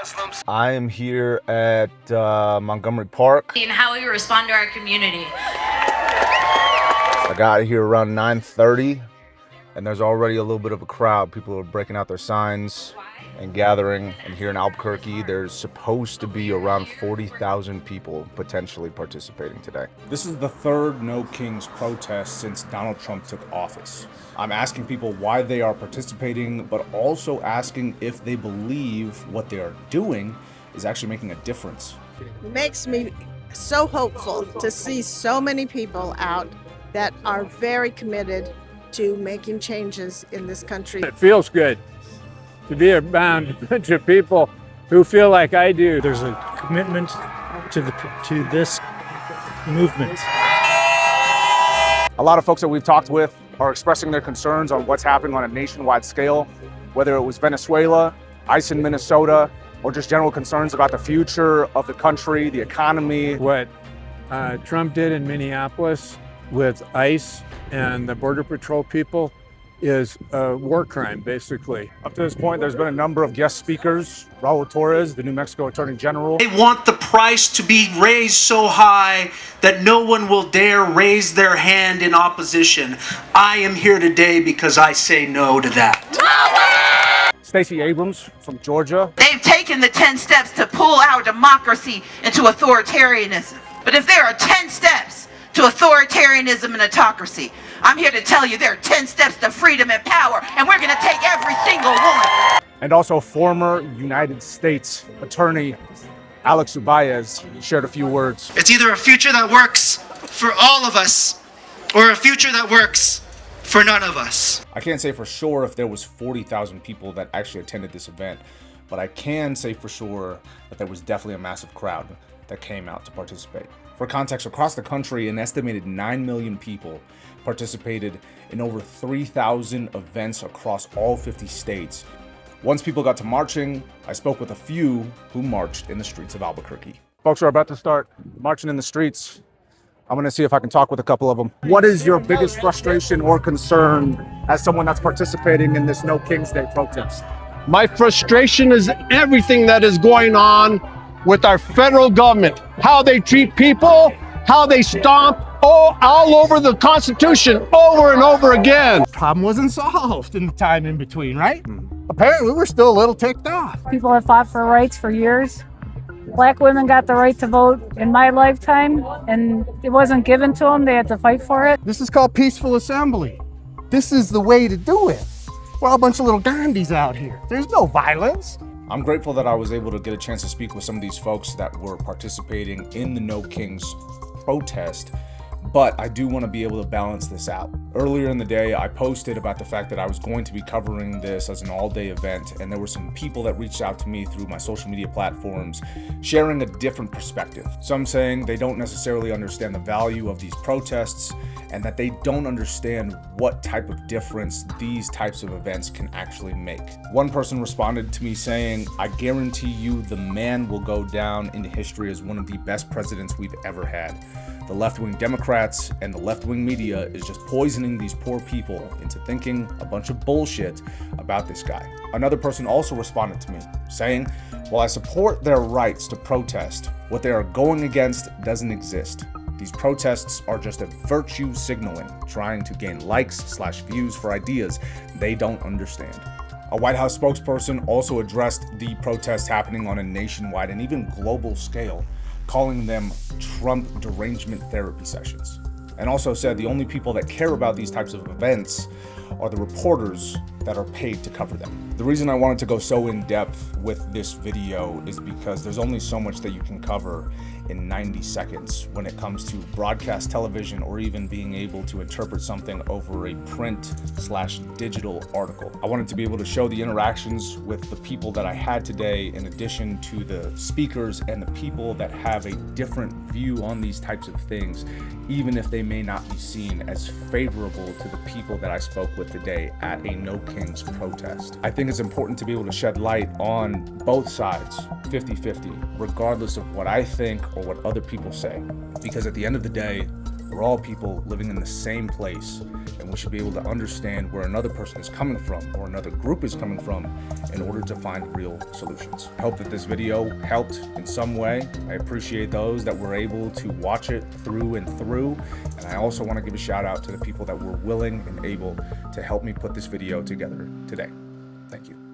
Muslims. I am here at Montgomery Park. And how we respond to our community. I got here around 9:30, and there's already a little bit of a crowd. People are breaking out their signs and gathering. And here in Albuquerque, there's supposed to be around 40,000 people potentially participating today. This is the third No Kings protest since Donald Trump took office. I'm asking people why they are participating, but also asking if they believe what they are doing is actually making a difference. It makes me so hopeful to see so many people out that are very committed to making changes in this country. It feels good to be around a bunch of people who feel like I do. There's a commitment to this movement. A lot of folks that we've talked with are expressing their concerns on what's happening on a nationwide scale, whether it was Venezuela, ICE in Minnesota, or just general concerns about the future of the country, the economy. What Trump did in Minneapolis with ICE and the Border Patrol people is a war crime, basically. Up to this point, there's been a number of guest speakers. Raul Torres, the New Mexico Attorney General. They want the price to be raised so high that no one will dare raise their hand in opposition. I am here today because I say no to that. Stacey Abrams from Georgia. They've taken the 10 steps to pull our democracy into authoritarianism. But if there are 10 steps to authoritarianism and autocracy, I'm here to tell you there are 10 steps to freedom and power, and we're going to take every single one. And also former United States Attorney Alex Ubaez shared a few words. It's either a future that works for all of us or a future that works for none of us. I can't say for sure if there was 40,000 people that actually attended this event, but I can say for sure that there was definitely a massive crowd that came out to participate. For context, across the country, an estimated 9 million people participated in over 3,000 events across all 50 states. Once people got to marching, I spoke with a few who marched in the streets of Albuquerque. Folks are about to start marching in the streets. I'm gonna see if I can talk with a couple of them. What is your biggest frustration or concern as someone that's participating in this No Kings Day protest? My frustration is everything that is going on with our federal government, how they treat people, how they stomp all over the Constitution over and over again. Problem wasn't solved in the time in between, right? Apparently, we're still a little ticked off. People have fought for rights for years. Black women got the right to vote in my lifetime, and it wasn't given to them. They had to fight for it. This is called peaceful assembly. This is the way to do it. We're all a bunch of little Gandhis out here. There's no violence. I'm grateful that I was able to get a chance to speak with some of these folks that were participating in the No Kings protest, but I do want to be able to balance this out. Earlier in the day, I posted about the fact that I was going to be covering this as an all-day event, and there were some people that reached out to me through my social media platforms sharing a different perspective. Some saying they don't necessarily understand the value of these protests and that they don't understand what type of difference these types of events can actually make. One person responded to me saying, "I guarantee you the man will go down into history as one of the best presidents we've ever had. The left-wing Democrats and the left-wing media is just poisoning these poor people into thinking a bunch of bullshit about this guy." Another person also responded to me saying, "While I support their rights to protest, what they are going against doesn't exist. These protests are just a virtue signaling, trying to gain likes/views for ideas they don't understand." A White House spokesperson also addressed the protests happening on a nationwide and even global scale, calling them Trump derangement therapy sessions, and also said the only people that care about these types of events are the reporters that are paid to cover them. The reason I wanted to go so in depth with this video is because there's only so much that you can cover in 90 seconds when it comes to broadcast television or even being able to interpret something over a print/digital article. I wanted to be able to show the interactions with the people that I had today, in addition to the speakers and the people that have a different view on these types of things, even if they may not be seen as favorable to the people that I spoke with today at a No Kings protest. I think it's important to be able to shed light on both sides, 50-50, regardless of what I think or what other people say. Because at the end of the day, We're all people living in the same place, and we should be able to understand where another person is coming from or another group is coming from in order to find real solutions. I hope that this video helped in some way. I appreciate those that were able to watch it through and through, and I also want to give a shout out to the people that were willing and able to help me put this video together today. Thank you.